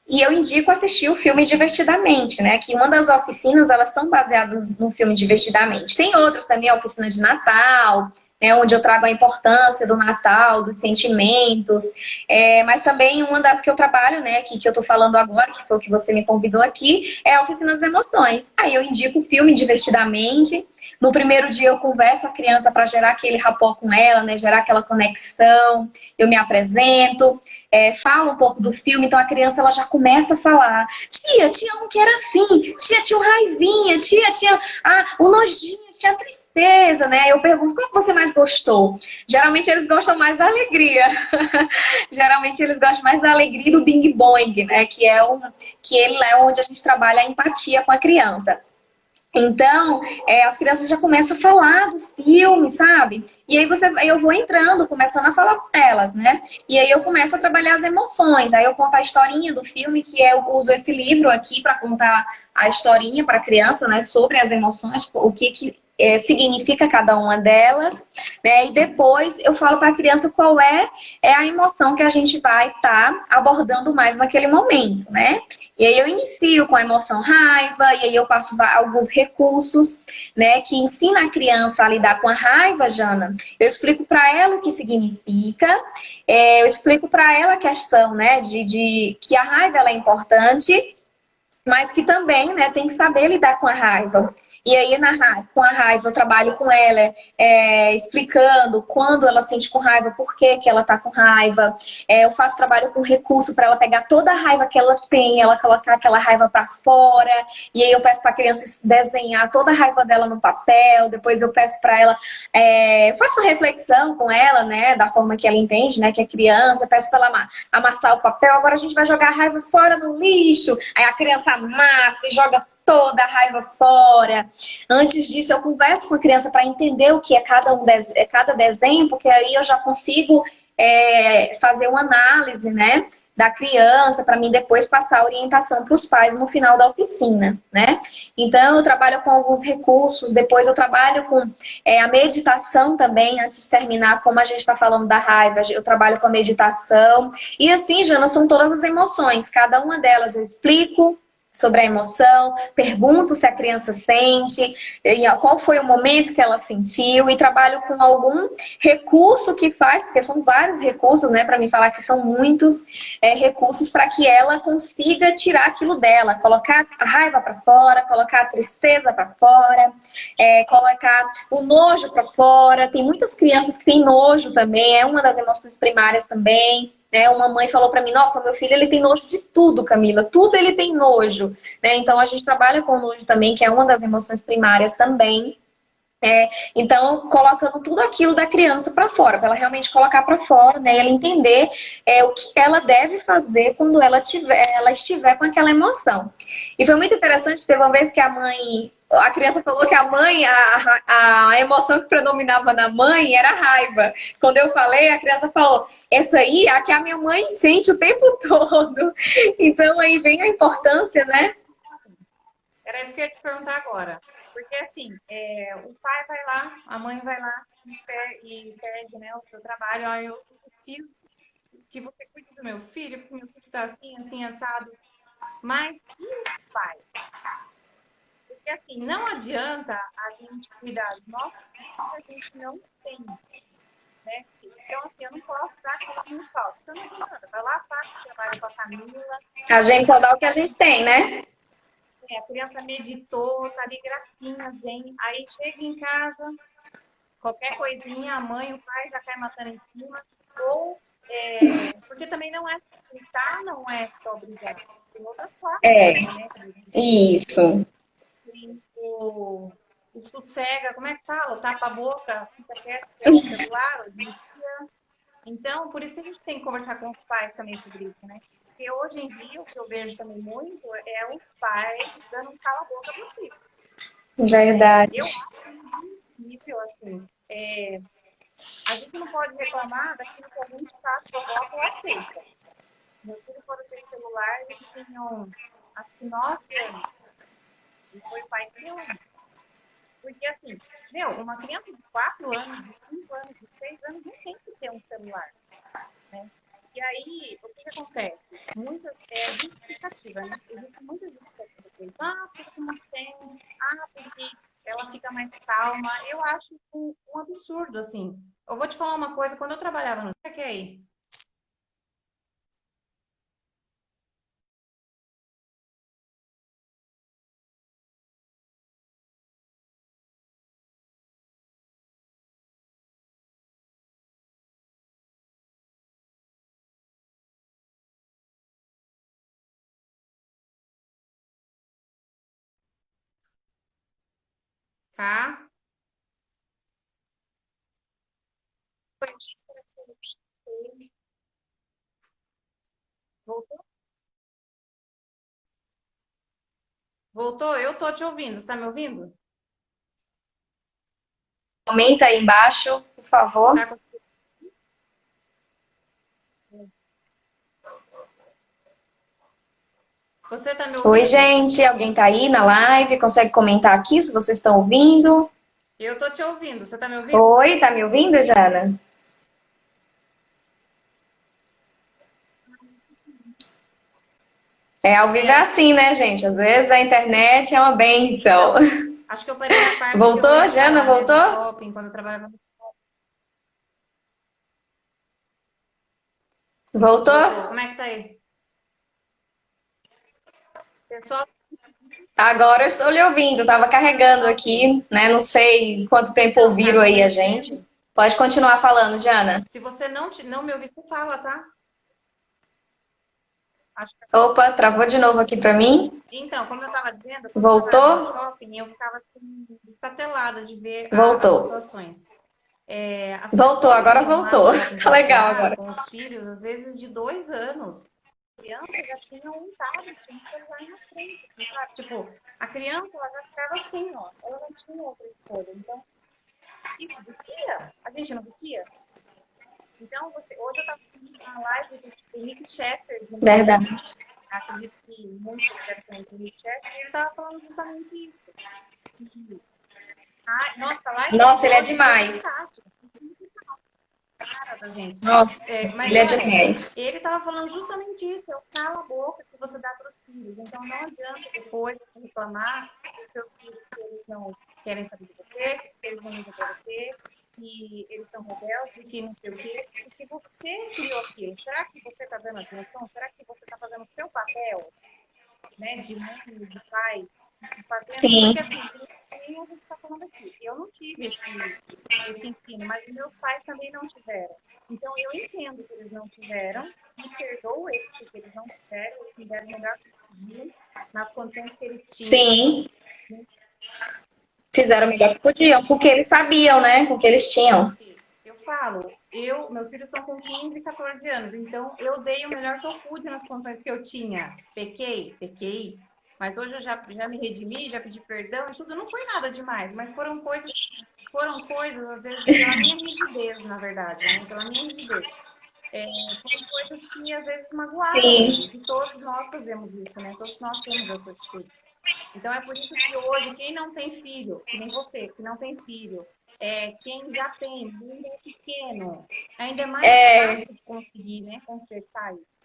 E eu indico assistir o filme Divertidamente, né? Que uma das oficinas, elas são baseadas no filme Divertidamente. Tem outras também, a oficina de Natal, onde eu trago a importância do Natal, dos sentimentos, mas também uma das que eu trabalho, né, que eu tô falando agora, que foi o que você me convidou aqui, é a Oficina das Emoções. Aí eu indico o filme Divertidamente. No primeiro dia eu converso a criança para gerar aquele rapport com ela, né, gerar aquela conexão, eu me apresento, falo um pouco do filme, então a criança ela já começa a falar, tia um que era assim, tinha um raivinha, tinha o nojinho, tinha tristeza, né? Eu pergunto, qual que você mais gostou? Geralmente eles gostam mais da alegria. Geralmente eles gostam mais da alegria e do Bing Bong, né? Que ele é onde a gente trabalha a empatia com a criança. Então, as crianças já começam a falar do filme, sabe? E aí eu vou entrando, começando a falar com elas, né? E aí eu começo a trabalhar as emoções. Aí eu conto a historinha do filme, que eu uso esse livro aqui para contar a historinha para a criança, né? Sobre as emoções, o que significa cada uma delas, né? E depois eu falo para a criança qual é a emoção que a gente vai estar abordando mais naquele momento, né? E aí eu inicio com a emoção raiva, e aí eu passo alguns recursos, né? Que ensina a criança a lidar com a raiva, Jana. Eu explico para ela o que significa, eu explico para ela a questão, né? De que a raiva ela é importante, mas que também, né? Tem que saber lidar com a raiva. E aí, com a raiva, eu trabalho com ela, explicando quando ela sente com raiva, por que ela tá com raiva. Eu faço trabalho com recurso para ela pegar toda a raiva que ela tem, ela colocar aquela raiva para fora. E aí eu peço para a criança desenhar toda a raiva dela no papel. Depois eu peço para ela, faço reflexão com ela, né, da forma que ela entende, né, que é criança. Eu peço para ela amassar o papel. Agora a gente vai jogar a raiva fora no lixo. Aí a criança amassa e joga toda a raiva fora. Antes disso, eu converso com a criança para entender o que é cada desenho, porque aí eu já consigo fazer uma análise, né, da criança, para mim depois passar a orientação para os pais no final da oficina, né? Então, eu trabalho com alguns recursos, depois eu trabalho com a meditação também, antes de terminar, como a gente está falando da raiva, eu trabalho com a meditação. E assim, Jana, são todas as emoções, cada uma delas eu explico, sobre a emoção, pergunto se a criança sente, qual foi o momento que ela sentiu e trabalho com algum recurso que faz, porque são vários recursos, né, para me falar que são muitos recursos para que ela consiga tirar aquilo dela, colocar a raiva para fora, colocar a tristeza para fora, colocar o nojo para fora. Tem muitas crianças que têm nojo também, é uma das emoções primárias também. Né? Uma mãe falou para mim, nossa, meu filho ele tem nojo de tudo, Camila, tudo ele tem nojo. Né? Então a gente trabalha com nojo também, que é uma das emoções primárias também. Então, colocando tudo aquilo da criança para fora, para ela realmente colocar para fora, né? E ela entender o que ela deve fazer quando ela estiver com aquela emoção. E foi muito interessante, teve uma vez que a criança falou que a mãe, a emoção que predominava na mãe era a raiva. Quando eu falei, a criança falou, essa aí é a que a minha mãe sente o tempo todo. Então aí vem a importância, né? Era isso que eu ia te perguntar agora. Porque, assim, o pai vai lá, a mãe vai lá e pede, né, o seu trabalho. Ó, eu preciso que você cuide do meu filho, porque meu filho está assim, assim, assado. Mas e o pai? Porque, assim, não adianta a gente cuidar dos nossos filhos se a gente não tem, né? Então, assim, eu não posso dar aquilo que me falta. Então, não adianta. Vai lá, faz o trabalho com a Camila. A gente só dá o que a gente tem, né? A criança meditou, tá ali gracinha, zen. Aí chega em casa, qualquer coisinha, a mãe, o pai já cai matando em cima. Ou, porque também não é gritar, não é só brigar. Tem outras formas também, né? Isso. Tem o sossega, como é que fala? O tapa a boca, fica quieto, pega o celular, o dia. Então, por isso que a gente tem que conversar com os pais também sobre isso, né? Porque hoje em dia, o que eu vejo também muito é os pais dando um cala-boca pro filho. Verdade. Eu acho incrível, assim. A gente não pode reclamar daquilo que a gente faz, provoca ou aceita. Meu filho, quando teve celular, eles tinham, acho que 9 anos. E foi o pai que deu. Porque, assim, uma criança de 4 anos, de 5 anos, de 6 anos, não tem que ter um celular, né? E aí, o que acontece? Muitas, justificativa, né? Existem muitas justificativas. Porque não tem. Porque ela fica mais calma. Eu acho um absurdo, assim. Eu vou te falar uma coisa. Quando eu trabalhava no... que é aí? Tá? Voltou? Voltou? Eu tô te ouvindo. Você tá me ouvindo? Comenta aí embaixo, por favor. Tá com... Você tá me ouvindo? Oi, gente. Alguém tá aí na live? Consegue comentar aqui se vocês estão ouvindo? Eu tô te ouvindo. Você tá me ouvindo? Oi, tá me ouvindo, Jana? Ao vivo é assim, né, gente? Às vezes a internet é uma benção. Acho que eu parei na parte Voltou, que eu ia Jana? falar, né, do Voltou? shopping, quando eu trabalhava no... Voltou? Como é que tá aí? Pessoal, Agora eu estou lhe ouvindo. Tava carregando aqui, né? Não sei quanto tempo então, tá ouviram aí a acontecendo. gente. Pode continuar falando, Jana. Se você não me ouvir, você fala, tá? Acho que... Opa, travou de novo aqui pra mim. Então, como eu tava dizendo, quando eu trabalhava no Voltou? shopping, eu ficava assim, estatelada de ver as Voltou. situações. As Voltou, pessoas agora iam lá no voltou. shopping Tá legal passear agora. com os filhos, às vezes de 2 anos. A criança já tinha um tablet, tinha um celular na frente, assim, sabe? Tipo, a criança, ela já ficava assim, ó. Ela não tinha outra escolha. Então, isso vicia. A gente não vicia. Então, hoje eu estava assistindo uma live do Nick Chester. Verdade. Acredito que muitos devem conhecer o Nick Chester. E ele estava falando justamente isso. Nossa, a live Nossa, ele é hoje foi demais. fantástica. cara da gente. Nossa, Mas ele é olha, demais. ele estava falando justamente isso, é o cala a boca que você dá para os filhos. Então não adianta depois reclamar dos seus filhos que eles não querem saber de você, que eles não ligam para você, que eles são rebeldes, que não sei o quê, porque você criou aquilo. Será que você está dando atenção? Será que você está fazendo o seu papel, né, de mãe, de pai, fazendo? Sim, Porque assim, nem a gente está falando aqui. Eu não tive esse ensino, mas meus pais também não tiveram. Então eu entendo que eles não tiveram, me perdoo eles porque eles não tiveram, eles fizeram o melhor que podiam, nas condições que eles tinham. sim. Fizeram o melhor que podiam, porque eles sabiam, né? Com o que eles tinham. Eu falo, meus filhos estão com 15 e 14 anos, então eu dei o melhor que eu pude nas condições que eu tinha. Pequei, mas hoje eu já me redimi, já pedi perdão e tudo. Não foi nada demais, mas foram coisas, às vezes, pela minha rigidez, na verdade, né? Pela minha rigidez. Foram coisas que às vezes magoaram Sim, eles. E todos nós fazemos isso, né? Todos nós temos essa atitude. Então é por isso que hoje, quem não tem filho, que nem você, que não tem filho, quem já tem, ainda é pequeno, ainda é mais fácil de conseguir, né? Consertar isso.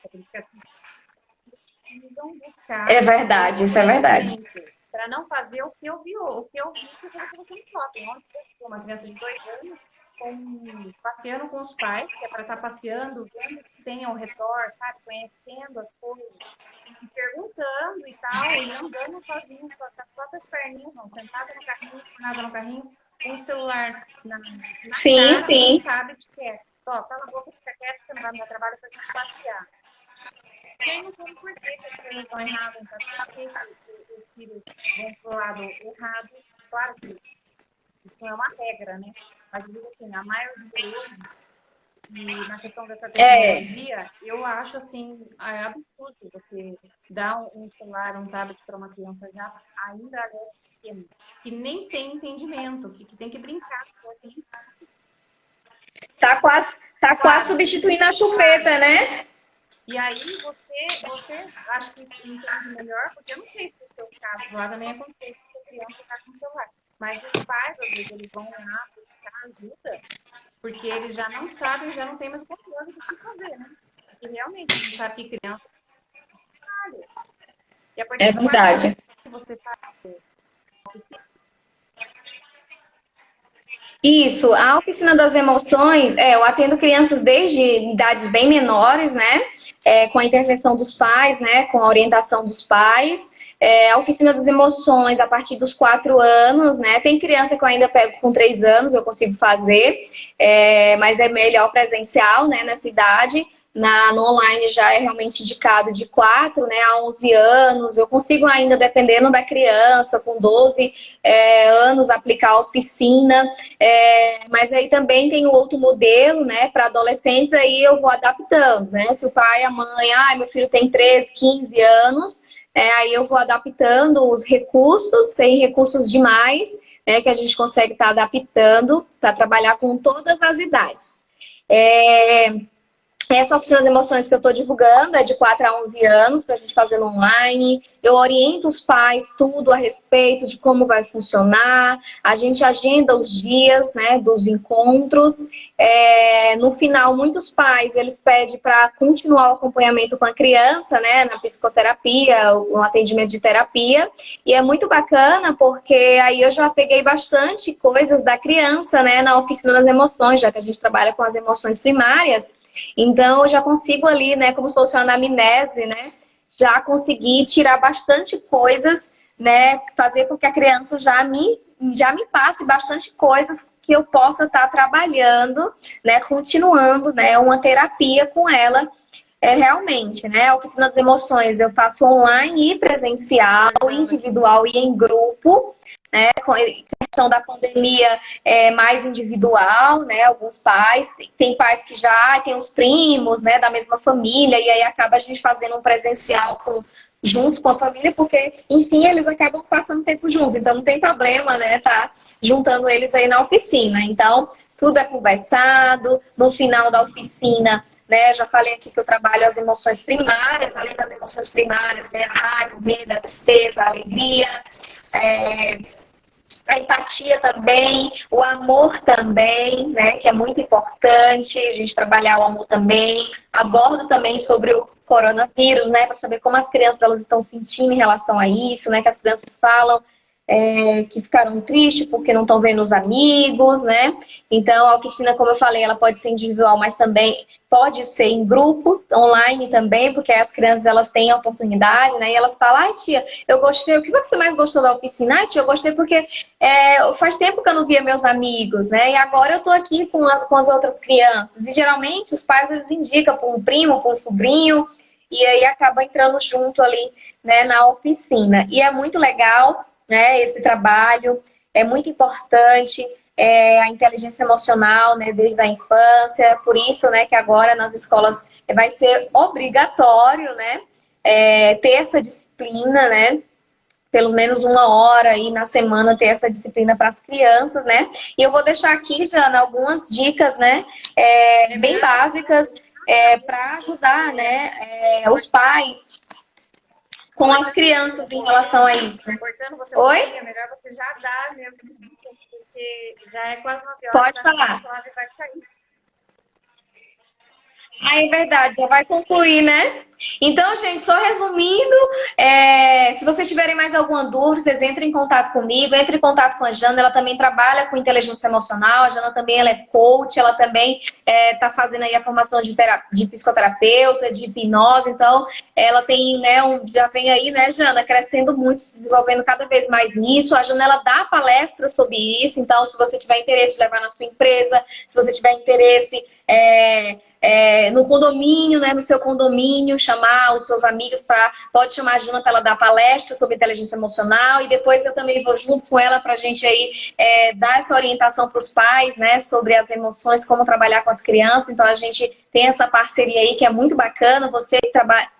É por isso que as pessoas vão buscar é verdade, esse isso é verdade. conhecimento. Para não fazer o que eu vi que eu falei que você no shopping. Onde eu fui, uma criança de 2 anos passeando com os pais, que é para estar passeando, vendo o que tem ao redor, sabe? Conhecendo as coisas, e perguntando e tal, e andando sozinho, com as próprias perninhas, não, sentada no carrinho, nada no carrinho, com o celular na Sim, cara, com o sim. tablet quieto. Ó, cala a boca, fica quieto, você não vai no meu trabalho pra gente passear. E aí não tem por que as coisas estão erradas, então, por que os filhos vão pro lado errado. Claro que isso não é uma regra, né? Mas eu digo assim, a maioria hoje, e na questão dessa É, tecnologia, eu acho assim, absurdo você dar um celular, um tablet para uma criança já ainda pequena, que nem tem entendimento, que tem que brincar, que tá quase quase. substituindo a chupeta, né? E aí você acha que entende melhor, porque eu não sei se no seu caso lá também acontece que a criança está com o celular. Mas os pais, às vezes, eles vão lá buscar ajuda, porque eles já não sabem, já não tem mais o controle do que fazer, né? Porque realmente a gente sabe que criança trabalha. E a partir É de 4 anos verdade. que você faz, Isso, a oficina das emoções, eu atendo crianças desde idades bem menores, né? Com a intervenção dos pais, né? Com a orientação dos pais. A oficina das emoções a partir dos 4 anos, né? Tem criança que eu ainda pego com 3 anos, eu consigo fazer, mas é melhor presencial, né? Nessa idade. No online já é realmente indicado de 4, né, a 11 anos. Eu consigo ainda, dependendo da criança, com 12 anos, aplicar a oficina. Mas aí também tem o outro modelo, né, para adolescentes, aí eu vou adaptando, né? Se o pai e a mãe, meu filho tem 13, 15 anos, aí eu vou adaptando os recursos, tem recursos demais, né, que a gente consegue estar adaptando para trabalhar com todas as idades. Essa oficina das emoções que eu estou divulgando é de 4 a 11 anos, para a gente fazer no online. Eu oriento os pais tudo a respeito de como vai funcionar. A gente agenda os dias, né, dos encontros. No final, muitos pais, eles pedem para continuar o acompanhamento com a criança, né, na psicoterapia, no atendimento de terapia. E é muito bacana, porque aí eu já peguei bastante coisas da criança, né, na oficina das emoções, já que a gente trabalha com as emoções primárias. Então, eu já consigo ali, né, como se fosse uma anamnese, né, já conseguir tirar bastante coisas, né, fazer com que a criança já me passe bastante coisas que eu possa estar trabalhando, né, continuando, né, uma terapia com ela, realmente, né, a oficina das emoções eu faço online e presencial, individual e em grupo, né, com a questão da pandemia mais individual, né, alguns pais, tem pais que já tem os primos, né, da mesma família, e aí acaba a gente fazendo um presencial juntos com a família, porque, enfim, eles acabam passando tempo juntos, então não tem problema, né, tá juntando eles aí na oficina. Então, tudo é conversado, no final da oficina, né, já falei aqui que eu trabalho as emoções primárias, além das emoções primárias, né, a raiva, o medo, a tristeza, a alegria, A empatia também, o amor também, né, que é muito importante, a gente trabalhar o amor também. Abordo também sobre o coronavírus, né, para saber como as crianças elas estão sentindo em relação a isso, né, que as crianças falam que ficaram tristes porque não estão vendo os amigos, né? Então, a oficina, como eu falei, ela pode ser individual, mas também pode ser em grupo, online também, porque as crianças elas têm a oportunidade, né? E elas falam, ai tia, eu gostei, o que você mais gostou da oficina? Ai tia, eu gostei porque faz tempo que eu não via meus amigos, né? E agora eu tô aqui com as outras crianças. E geralmente os pais eles indicam para um primo, para um sobrinho, e aí acaba entrando junto ali, né, na oficina. E é muito legal, né, esse trabalho, é muito importante, a inteligência emocional, né, desde a infância, por isso, né, que agora nas escolas vai ser obrigatório, né, ter essa disciplina, né, pelo menos 1 hora aí na semana ter essa disciplina para as crianças, né, e eu vou deixar aqui, Jana, algumas dicas, né, bem básicas para ajudar, né, os pais com as crianças em relação a isso. Cortando você Oi? é melhor você já dar mesmo, porque já é quase 9 horas. Pode falar. Vai sair. Ah, é verdade, já vai concluir, né? Então, gente, só resumindo, se vocês tiverem mais alguma dúvida, vocês entrem em contato comigo, entrem em contato com a Jana, ela também trabalha com inteligência emocional, a Jana também ela é coach, ela também está fazendo aí a formação de psicoterapeuta, de hipnose, então ela tem, né, já vem aí, né, Jana, crescendo muito, se desenvolvendo cada vez mais nisso, a Jana ela dá palestras sobre isso, então se você tiver interesse de levar na sua empresa, se você tiver interesse no condomínio, né, no seu condomínio, chamar os seus amigos pode chamar a Jana para ela dar palestra sobre inteligência emocional e depois eu também vou junto com ela para a gente aí dar essa orientação para os pais, né, sobre as emoções, como trabalhar com as crianças. Então a gente tem essa parceria aí que é muito bacana. Você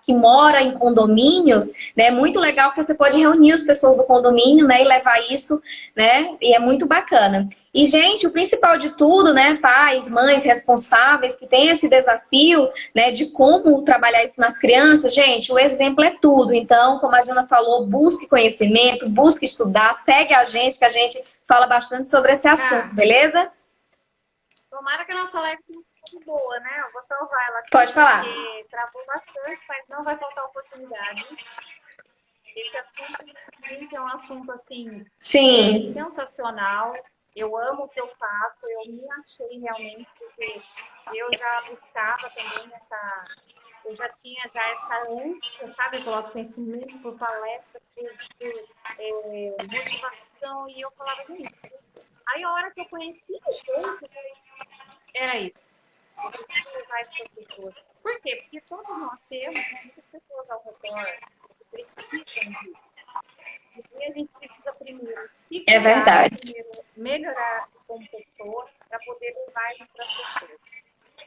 que mora em condomínios, né, é muito legal que você pode reunir as pessoas do condomínio, né, e levar isso, né, e é muito bacana. E, gente, o principal de tudo, né, pais, mães responsáveis que têm esse desafio, né, de como trabalhar isso nas crianças, gente, o exemplo é tudo. Então, como a Jana falou, busque conhecimento, busque estudar, segue a gente, que a gente fala bastante sobre esse assunto, beleza? Tomara que a nossa live seja boa, né? Eu vou salvar ela aqui. Pode falar. Porque travou bastante, mas não vai faltar oportunidade. Esse assunto é um assunto, assim, sim, sensacional. Eu amo o que eu faço, eu me achei realmente, porque eu já buscava também eu já tinha essa ânsia, sabe? Eu coloco conhecimento por palestra, por motivação, e eu falava, gente, aí a hora que eu conheci o curso, eu falei, era isso. Eu preciso levar isso para as pessoas. Por quê? Porque todos nós temos muitas pessoas ao redor que precisam disso. E a gente precisa primeiro se cuidar, verdade. primeiro melhorar como pessoa para poder levar isso para as pessoas.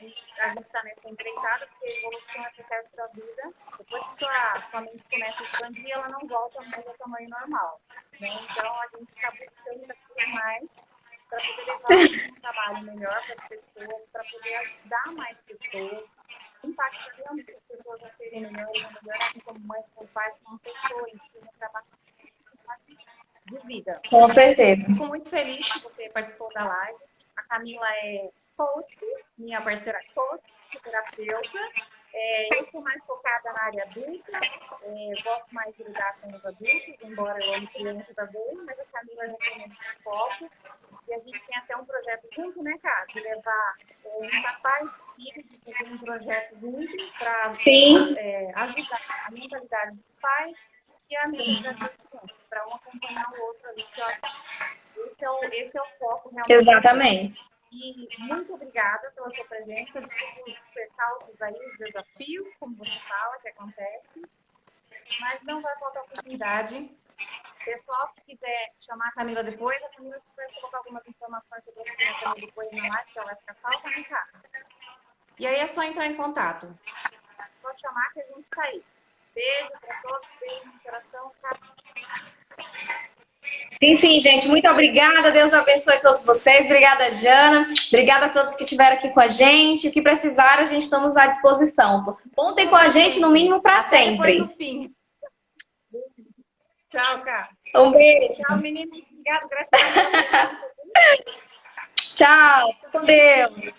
E a gente está nessa empreitada porque a evolução é processo da vida. Depois que sua mente começa a expandir, ela não volta mais ao tamanho normal. Né? Então a gente está buscando cada vez mais para poder levar um trabalho melhor para as pessoas, para poder ajudar mais pessoas, impactando as pessoas a serem melhores, a melhorarem como mães, como pais, como pessoas, em um trabalho de vida. Com certeza. Fico muito feliz que você participou da live. A Camila é coach, minha parceira coach, terapeuta. Eu sou mais focada na área adulta, gosto mais de lidar com os adultos, embora eu ame criança também, mas a Camila já tem esse foco. E a gente tem até um projeto junto, né, Cá? De levar um papai e filho, de fazer um projeto junto para ajudar a mentalidade dos pais e a mentalidade das crianças, para um acompanhar o outro ali. Esse é o foco realmente. Exatamente. E muito obrigada pela sua presença. Desculpa os percalços aí, os desafios, como você fala, que acontece. Mas não vai faltar oportunidade. Pessoal, se quiser chamar a Camila depois, a Camila vai colocar algumas informações sobre a Camila depois na live, que ela vai ficar falta, né, cara? E aí é só entrar em contato. Só chamar que a gente tá aí. Beijo para todos, beijo no coração, tá? Sim, gente. Muito obrigada. Deus abençoe todos vocês. Obrigada, Jana. Obrigada a todos que estiveram aqui com a gente. O que precisar, a gente estamos à disposição. Contem com a gente, no mínimo, para sempre. Depois do fim. Tchau, cara. Um beijo. Tchau, meninas. Obrigada, gratidão. Tchau, fica com Deus.